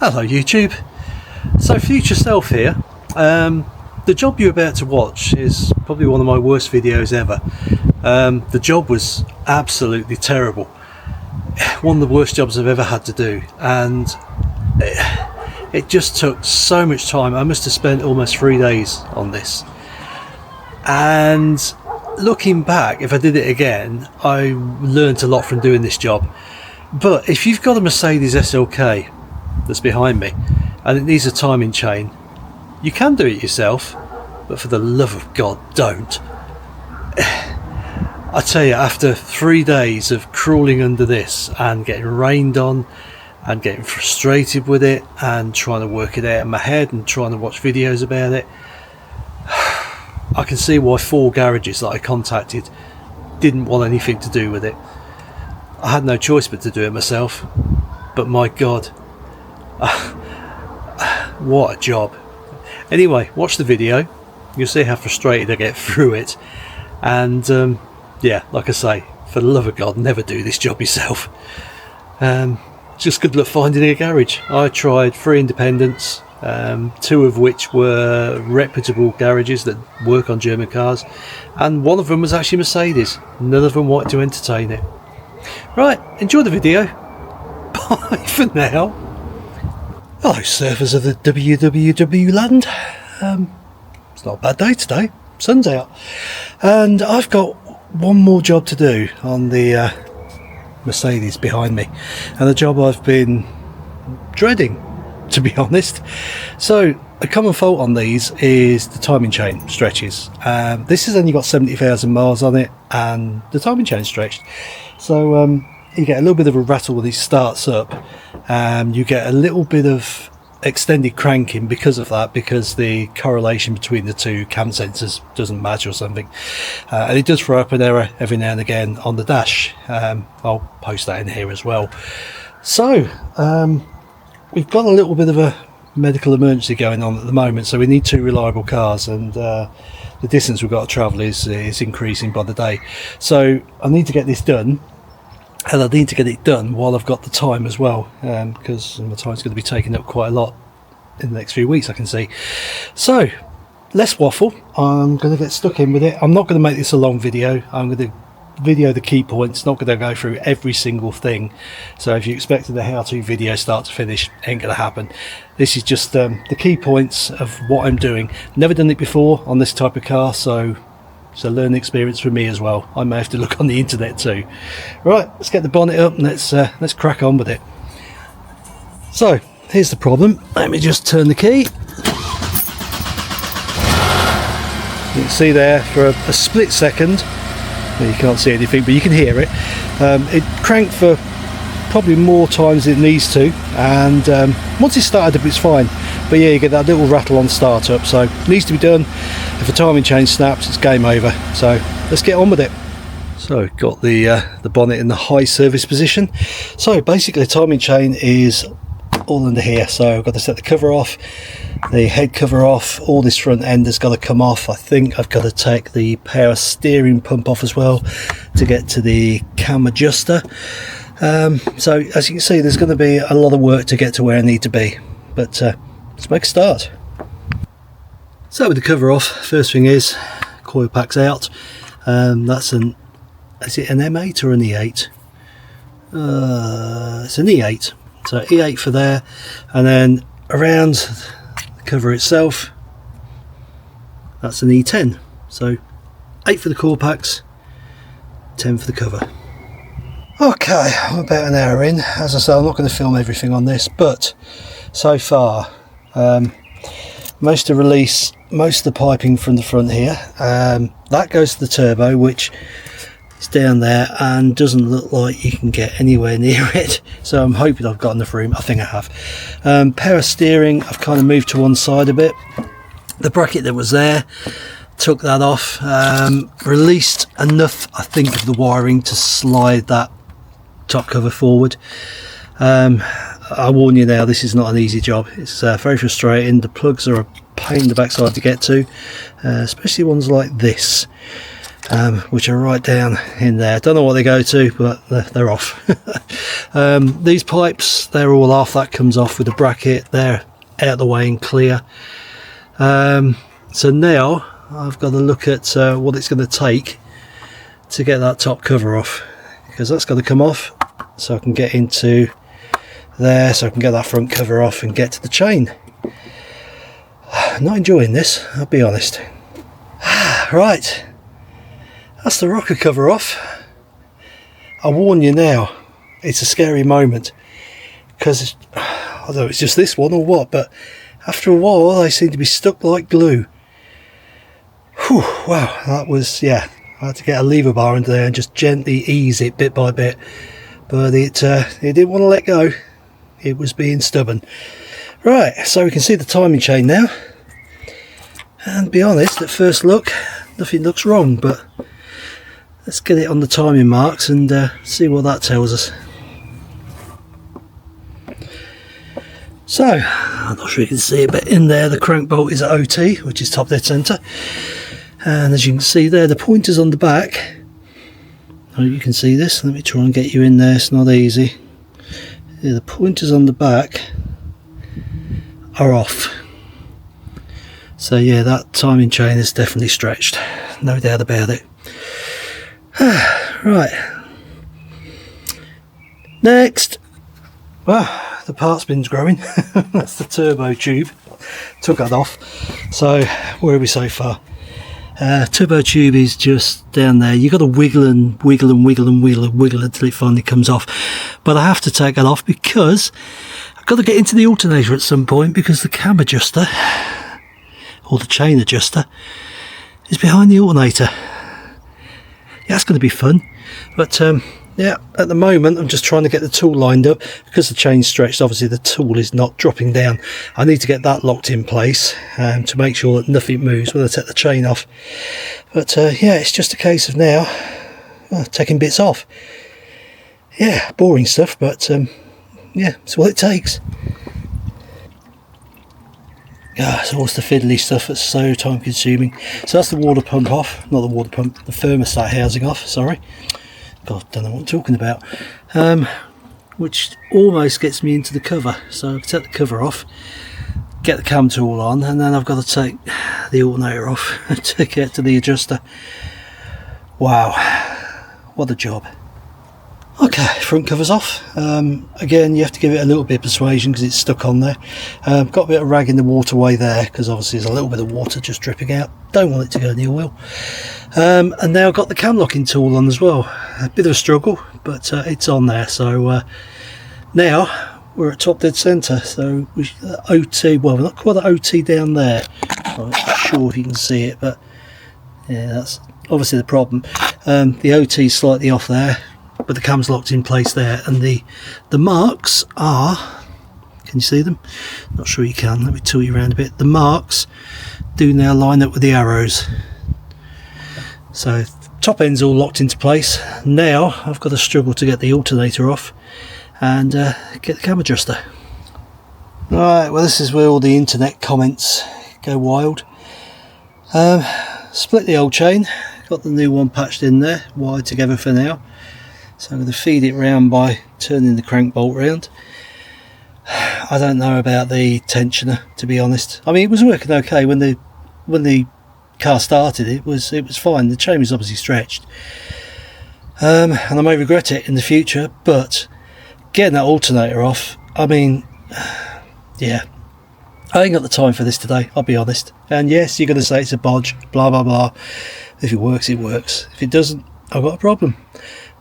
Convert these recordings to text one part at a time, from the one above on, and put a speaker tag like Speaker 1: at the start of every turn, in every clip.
Speaker 1: Hello YouTube. So future self here. The job you're about to watch is probably one of my worst videos ever. The job was absolutely terrible. One of the worst jobs I've ever had to do, and it just took so much time. I must have spent almost 3 days on this. And looking back, if I did it again, I learned a lot from doing this job. But if you've got a Mercedes SLK that's behind me and it needs a timing chain, you can do it yourself, but for the love of God, don't. I tell you, after 3 days of crawling under this and getting rained on and getting frustrated with it and trying to work it out in my head and trying to watch videos about it, I can see why 4 garages that I contacted didn't want anything to do with it. I had no choice but to do it myself, but my God, what a job. Anyway, watch the video, you'll see how frustrated I get through it. And yeah, like I say, for the love of God, never do this job yourself. Just good luck finding a garage. I tried 3 independents, 2 of which were reputable garages that work on German cars, and one of them was actually Mercedes. None of them wanted to entertain it. Right, enjoy the video. Bye for now. Hello surfers of the WWW land. It's not a bad day today, sun's out, and I've got one more job to do on the Mercedes behind me, and a job I've been dreading, to be honest. So a common fault on these is the timing chain stretches. This has only got 70,000 miles on it and the timing chain stretched, so you get a little bit of a rattle when it starts up. You get a little bit of extended cranking because of that, because the correlation between the 2 cam sensors doesn't match or something, and it does throw up an error every now and again on the dash. I'll post that in here as well. So we've got a little bit of a medical emergency going on at the moment, so we need 2 reliable cars, and the distance we've got to travel is increasing by the day. So I need to get this done, and I need to get it done while I've got the time as well, because my time's going to be taken up quite a lot in the next few weeks, I can see. So less waffle, I'm going to get stuck in with it. I'm not going to make this a long video. I'm going to video the key points, not going to go through every single thing. So if you expected a how-to video start to finish, ain't going to happen. This is just the key points of what I'm doing. Never done it before on this type of car, so it's a learning experience for me as well. I may have to look on the internet too. Right, let's get the bonnet up and let's crack on with it. So here's the problem. Let me just turn the key. You can see there for a split second, you can't see anything, but you can hear it. It cranked for probably more times than it needs to, and once it started up it's fine, but yeah, you get that little rattle on startup, so it needs to be done. If the timing chain snaps, it's game over, so let's get on with it. So got the bonnet in the high service position. So basically the timing chain is all under here, so I've got to set the cover off, the head cover off, all this front end has got to come off. I think I've got to take the power steering pump off as well to get to the cam adjuster. So as you can see, there's going to be a lot of work to get to where I need to be, but let's make a start. So with the cover off, first thing is coil packs out. That's is it an M8 or an E8? It's an E8, so E8 for there, and then around the cover itself, that's an E10. So 8 for the coil packs, 10 for the cover. Okay, I'm about an hour in. As I say, I'm not going to film everything on this, but so far most of the piping from the front here, that goes to the turbo, which is down there and doesn't look like you can get anywhere near it, so I'm hoping I've got enough room. I think I have. Power steering, I've kind of moved to one side a bit. The bracket that was there, took that off, released enough, I think, of the wiring to slide that top cover forward. I warn you now, this is not an easy job. It's very frustrating. The plugs are a pain in the backside to get to, especially ones like this, which are right down in there. Don't know what they go to, but they're off. These pipes, they're all off. That comes off with a bracket. They're out of the way and clear. So now I've got to look at what it's going to take to get that top cover off, because that's got to come off so I can get into there, so I can get that front cover off and get to the chain. Not enjoying this, I'll be honest. Right, that's the rocker cover off. I warn you now, it's a scary moment, because I don't know if it's just this one or what, but after a while they seem to be stuck like glue. Whew, wow, that was, yeah, I had to get a lever bar into there and just gently ease it bit by bit, but it didn't want to let go. It was being stubborn. Right, so we can see the timing chain now, and to be honest, at first look nothing looks wrong, but let's get it on the timing marks and see what that tells us. So I'm not sure you can see it, but in there the crank bolt is at OT, which is top dead center, and as you can see there, the pointers on the back, oh, you can see this, let me try and get you in there, it's not easy. Yeah, the pointers on the back are off, so yeah, that timing chain is definitely stretched, no doubt about it. Right, next, well, the parts bin's growing. That's the turbo tube, took that off. So where are we so far? Turbo tube is just down there. You've got to wiggle and wiggle and wiggle and wiggle and wiggle until it finally comes off, but I have to take that off because I've got to get into the alternator at some point, because the cam adjuster, or the chain adjuster, is behind the alternator. Yeah, that's going to be fun, but yeah, at the moment I'm just trying to get the tool lined up, because the chain's stretched. Obviously the tool is not dropping down. I need to get that locked in place to make sure that nothing moves when I take the chain off. But yeah, it's just a case of now taking bits off. Yeah, boring stuff, but yeah, it's what it takes. Yeah, it's always the fiddly stuff that's so time consuming. So that's the water pump off, not the water pump, the thermostat housing off, sorry. God, don't know what I'm talking about. Which almost gets me into the cover. So I take the cover off, get the cam tool on, and then I've got to take the alternator off to get to the adjuster. Wow, what a job. Okay, front cover's off. Again, you have to give it a little bit of persuasion because it's stuck on there. Got a bit of rag in the waterway there, because obviously there's a little bit of water just dripping out. Don't want it to go near oil. And now I've got the cam locking tool on as well. A bit of a struggle, but it's on there. So now we're at top dead centre. So we OT, well, we're not quite at OT down there. I'm not sure if you can see it, but yeah, that's obviously the problem. The OT is slightly off there, but the cam's locked in place there, and the marks are, can you see them? Not sure you can, let me tilt you around a bit. The marks do now line up with the arrows. So top end's all locked into place. Now I've got to struggle to get the alternator off and get the cam adjuster. Right, well, this is where all the internet comments go wild. Split the old chain, got the new one patched in there, wired together for now. So I'm going to feed it round by turning the crank bolt round. I don't know about the tensioner, to be honest. I mean, it was working okay when the car started. It was fine. The chain was obviously stretched, and I may regret it in the future. But getting that alternator off, I mean, yeah, I ain't got the time for this today, I'll be honest. And yes, you're going to say it's a bodge, blah blah blah. If it works, it works. If it doesn't, I've got a problem.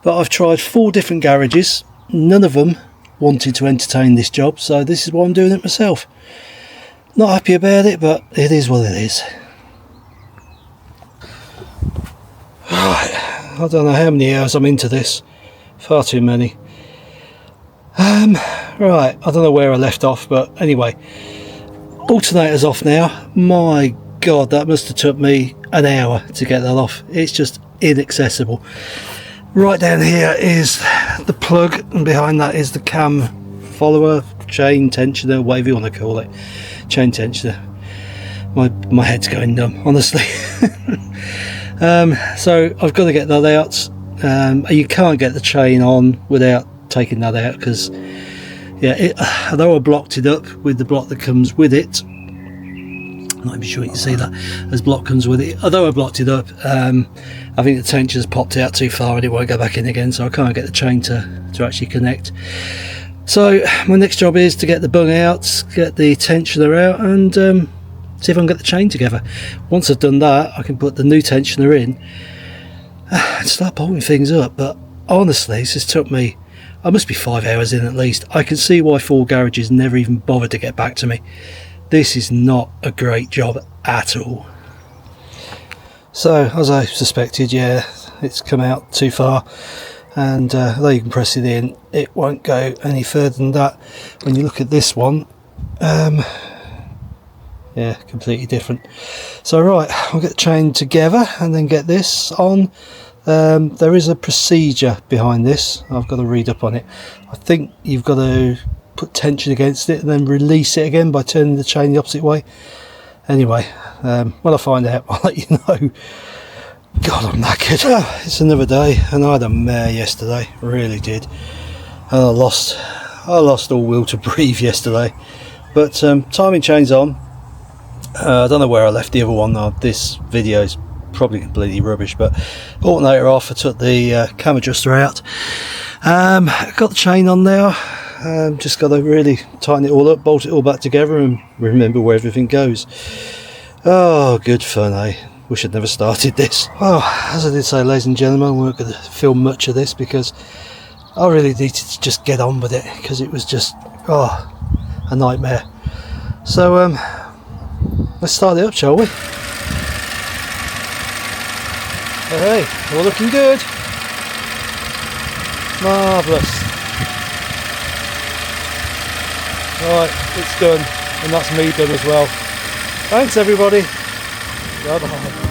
Speaker 1: But I've tried 4 different garages, none of them wanted to entertain this job, so this is why I'm doing it myself. Not happy about it, but it is what it is. Right, I don't know how many hours I'm into this, far too many. Right, I don't know where I left off, but anyway, alternator's off now. My God, that must have took me an hour to get that off. It's just inaccessible. Right down here is the plug, and behind that is the cam follower, chain tensioner, whatever you want to call it. Chain tensioner. My head's going numb, honestly. So I've got to get that out. You can't get the chain on without taking that out because, yeah, although I blocked it up with the block that comes with it, I'm not even sure you can see that as block comes with it. Although I blocked it up, I think the tension's popped out too far and it won't go back in again, so I can't get the chain to actually connect. So my next job is to get the bung out, get the tensioner out, and see if I can get the chain together. Once I've done that, I can put the new tensioner in and start bolting things up. But honestly, this has took me, I must be 5 hours in at least. I can see why Ford garages never even bothered to get back to me. This is not a great job at all. So, as I suspected, yeah, it's come out too far, and although you can press it in, it won't go any further than that. When you look at this one, yeah, completely different. So right, I'll get the chain together and then get this on. There is a procedure behind this. I've got to read up on it. I think you've got to put tension against it and then release it again by turning the chain the opposite way. Anyway, when I find out, I'll let you know. God, I'm knackered. It's another day, and I had a mare yesterday, really did. And I lost all will to breathe yesterday. But timing chain's on. I don't know where I left the other one. This video's probably completely rubbish, but alternator off. I took the cam adjuster out. Got the chain on now. Just got to really tighten it all up, bolt it all back together, and remember where everything goes. Oh, good fun, eh? Wish I'd never started this. Well, as I did say, ladies and gentlemen, we weren't going to film much of this because I really needed to just get on with it, because it was just a nightmare. So let's start it up, shall we? Hey, all looking good. Marvellous. Right, it's done, and that's me done as well. Thanks everybody. Bye bye.